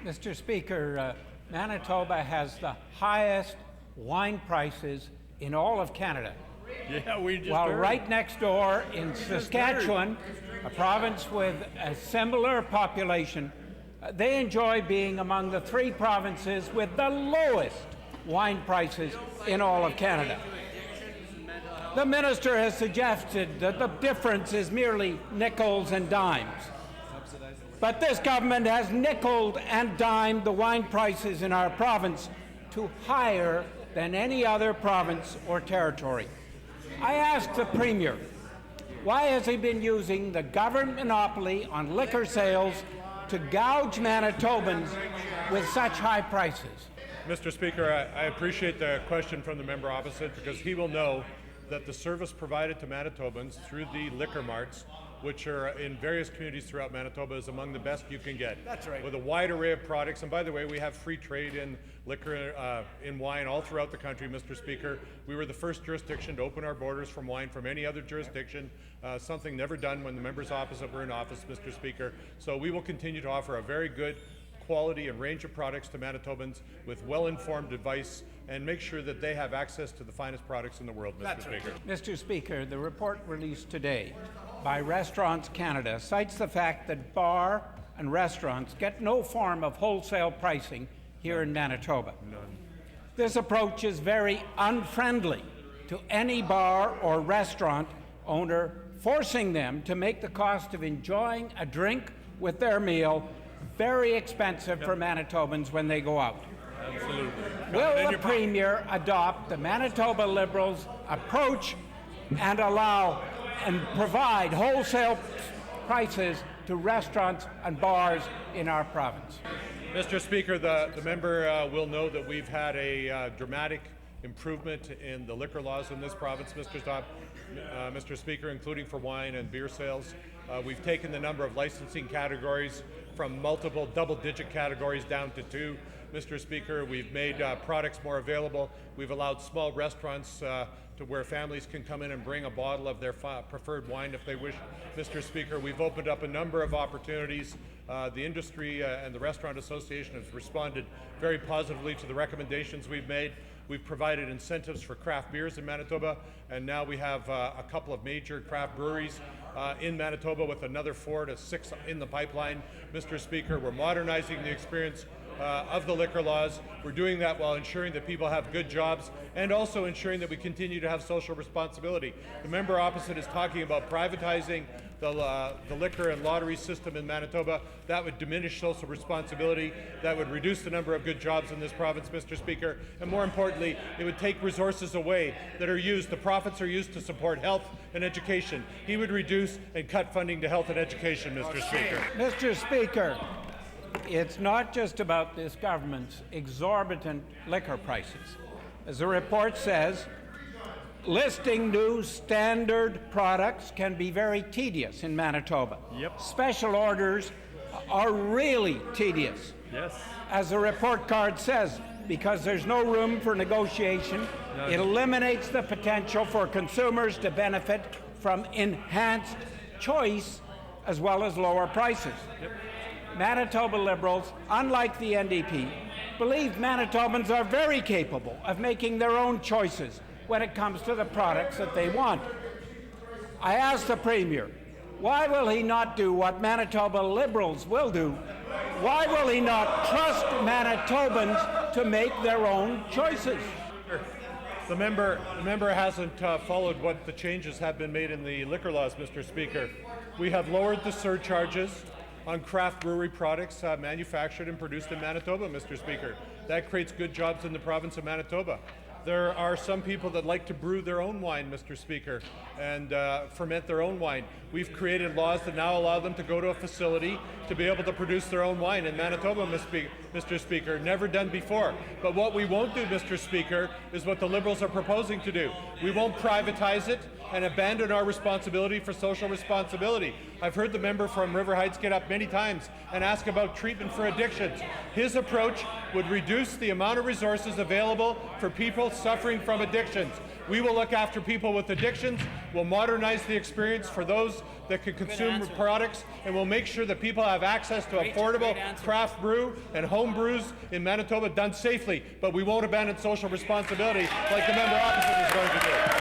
Mr. Speaker, Manitoba has the highest wine prices in all of Canada. Yeah, we just While heard. right next door in Saskatchewan, a province with a similar population, they enjoy being among the 3 provinces with the lowest wine prices in all of Canada. The minister has suggested that the difference is merely nickels and dimes. But this government has nickeled and dimed the wine prices in our province to higher than any other province or territory. I ask the Premier, why has he been using the government monopoly on liquor sales to gouge Manitobans with such high prices? Mr. Speaker, I appreciate the question from the member opposite because he will know that the service provided to Manitobans through the liquor marts, which are in various communities throughout Manitoba, is among the best you can get. That's right. With a wide array of products. And by the way, we have free trade in liquor, in wine all throughout the country, Mr. Speaker. We were the first jurisdiction to open our borders from wine from any other jurisdiction, something never done when the members opposite were in office, Mr. Speaker. So we will continue to offer a very good quality and range of products to Manitobans with well-informed advice and make sure that they have access to the finest products in the world, Mr. Speaker. Mr. Speaker, the report released today by Restaurants Canada cites the fact that bar and restaurants get no form of wholesale pricing here in Manitoba. None. This approach is very unfriendly to any bar or restaurant owner, forcing them to make the cost of enjoying a drink with their meal very expensive for Manitobans when they go out. Absolutely. Will the Premier adopt the Manitoba Liberals' approach and allow and provide wholesale prices to restaurants and bars in our province? Mr. Speaker, the member will know that we've had a dramatic improvement in the liquor laws in this province, Mr. Speaker, including for wine and beer sales. We've taken the number of licensing categories from multiple double-digit categories down to 2. Mr. Speaker, we've made products more available. We've allowed small restaurants to where families can come in and bring a bottle of their preferred wine if they wish. Mr. Speaker, we've opened up a number of opportunities. The industry and the Restaurant Association has responded very positively to the recommendations we've made. We've provided incentives for craft beers in Manitoba, and now we have a couple of major craft breweries in Manitoba with another 4 to 6 in the pipeline. Mr. Speaker, we're modernizing the experience of the liquor laws. We're doing that while ensuring that people have good jobs and also ensuring that we continue to have social responsibility. The member opposite is talking about privatizing the liquor and lottery system in Manitoba. That would diminish social responsibility. That would reduce the number of good jobs in this province, Mr. Speaker. And more importantly, it would take resources away that are used, the profits are used to support health and education. He would reduce and cut funding to health and education, Mr. Speaker. Mr. Speaker, it's not just about this government's exorbitant liquor prices. As the report says, listing new standard products can be very tedious in Manitoba. Yep. Special orders are really tedious. Yes. As the report card says, because there's no room for negotiation, it eliminates the potential for consumers to benefit from enhanced choice as well as lower prices. Yep. Manitoba Liberals, unlike the NDP, believe Manitobans are very capable of making their own choices when it comes to the products that they want. I ask the Premier, why will he not do what Manitoba Liberals will do? Why will he not trust Manitobans to make their own choices? The member hasn't followed what the changes have been made in the liquor laws, Mr. Speaker. We have lowered the surcharges on craft brewery products manufactured and produced in Manitoba, Mr. Speaker. That creates good jobs in the province of Manitoba. There are some people that like to brew their own wine, Mr. Speaker, and ferment their own wine. We've created laws that now allow them to go to a facility to be able to produce their own wine in Manitoba, Mr. Speaker. Never done before. But what we won't do, Mr. Speaker, is what the Liberals are proposing to do. We won't privatize it and abandon our responsibility for social responsibility. I've heard the member from River Heights get up many times and ask about treatment for addictions. His approach would reduce the amount of resources available for people suffering from addictions. We will look after people with addictions. We'll modernize the experience for those that can consume products, and we'll make sure that people have access to affordable craft brew and home brews in Manitoba done safely. But we won't abandon social responsibility like the member opposite is going to do.